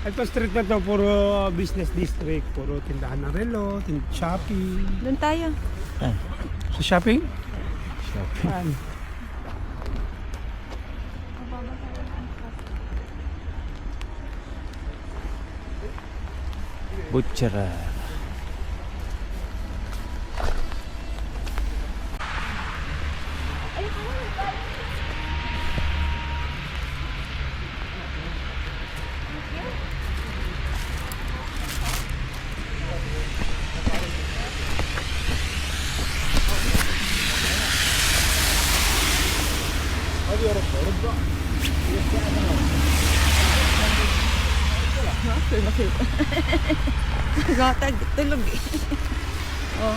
Ito street na to, puro business district, puro tindahan ng relo, shopping. Doon tayo. Sa shopping? Shopping. Saan? Butchera. Gatag, tulog eh. Oh.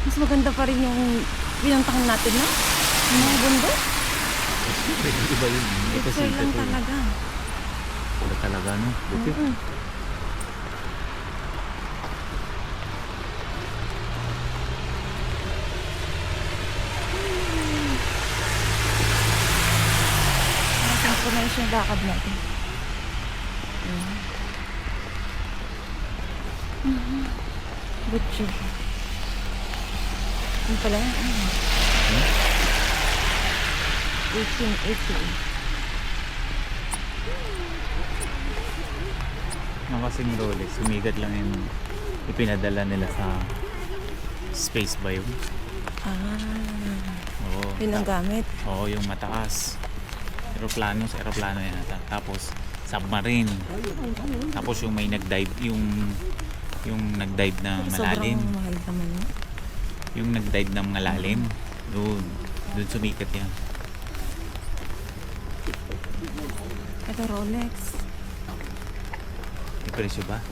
Mas maganda pa rin yung pinuntahan natin, no? Yung mga bundok. Iba yun. Ito lang talaga. Wala talaga, no? Buti. Synchronize yung lakad natin. Butcher. Yung pala yan. 1880. Mga kasing Rolex, sumigat lang yung ipinadala nila sa space ba yun? Oo. Yun ang gamit. Oo, yung mataas. Aeroplano, sa aeroplano yan. Tapos submarine. Tapos yung may nag-dive, yung nag-dive na malalim. Sobrang mahal naman yun. Yung nag-dive na malalim. Doon sumikat yan. Ito Rolex. May presyo ba?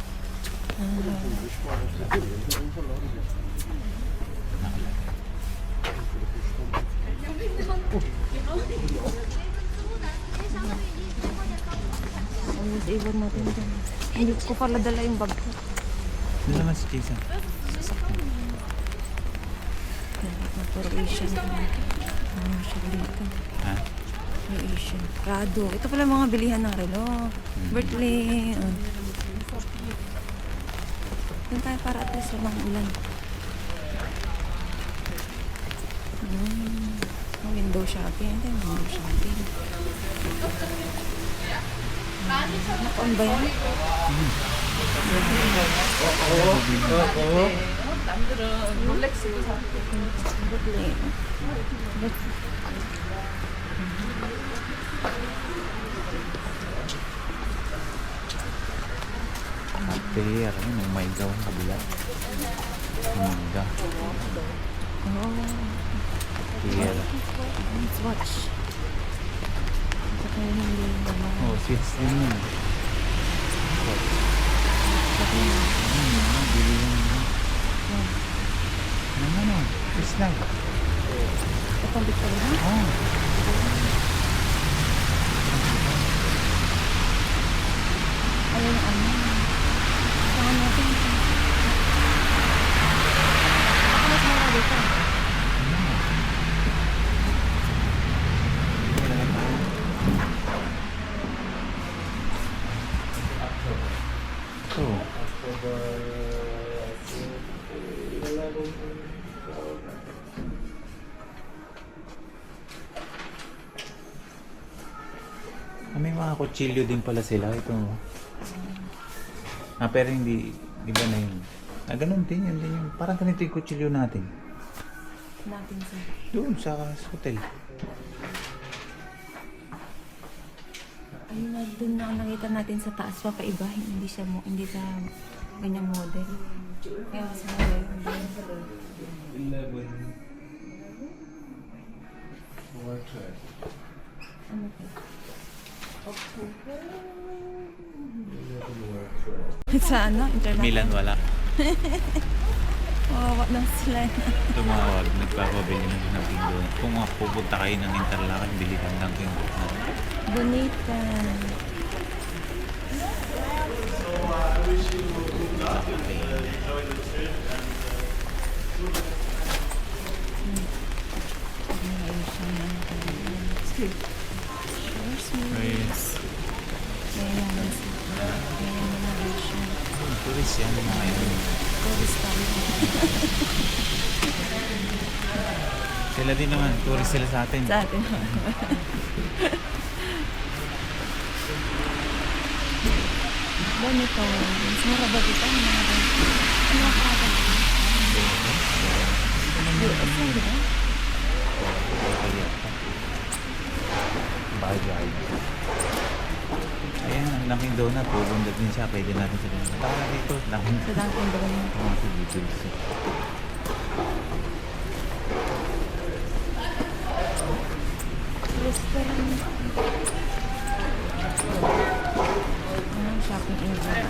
Iwan natin dyan. Hindi ko pala dala yung bag ko. Ano naman si Jason? Puro Asian. Ano siya dito? Ha? May Asian. Prado. Ito pala mga bilihan ng relo. Berkeley. Doon tayo para at least walang ulan. Window shopping. Ito yung window shopping. Naka-on ba yan? After, ano, may gawang kabila. Mangga. Here. Let's watch. Saka yung hindi naman. Oh, seats din yun. Bili lang yun. Ano? Seats lang. Itong bigtay na? Oh. Ayun yung ano. Saan natin ito? Ako mas mura dito. So. May mga kutsilyo din pala sila. Ito. Pero hindi, di ba na yun? Ganun din, yun din yun. Parang ganito yung kutsilyo natin. Natin sa... Doon sa hotel. Ayun na, dun na nakita natin sa taas pa paiba. Hindi siya hindi sa ganyang model. Kaya sa model. 11 more track. Ano po? 11 more track. Sa ano? Internet? Milan wala. Wawa lang sila. Tumawag, nagpapabili ng Dunkin Donuts. Kung pupunta kayo ng Interlaken, bili ng Dunkin Donuts. Bonita. tourist yan mga yun. Tourist kami. Sila din naman, tourist sila sa atin. Sa atin. Ganito. Sara ba dito? Ano ang kagat? US na, di ba? Bagay. Ayan, ang laking donut. Pubundag din siya. Pwede natin sa donut. Taka dito. Laking Sa Dunkin' Donuts. mga sigitils. Restaurant. Shopping area.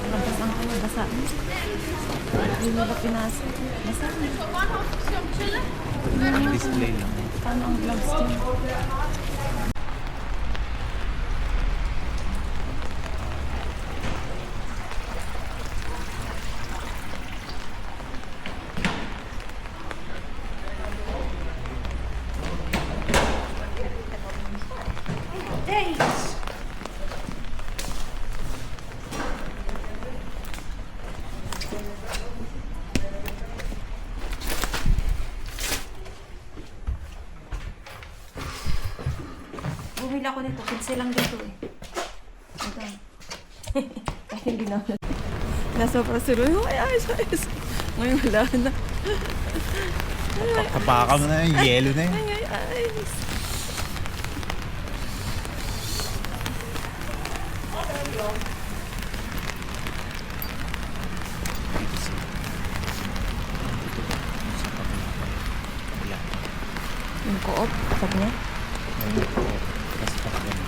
Labas ang kanya. Basa. Hindi nila pinasa. Basa. Display lang. Paano ang vlogs niya? Bumili ako nito. 15 lang dito eh. Ito. Kahit hindi na. Nasa prasuro. Ay, ayos. Ngayon wala na. Kapaka mo na yung yellow na yun. Ay, ayos. Yung co-op, sabi niya. Tapos parang ganun.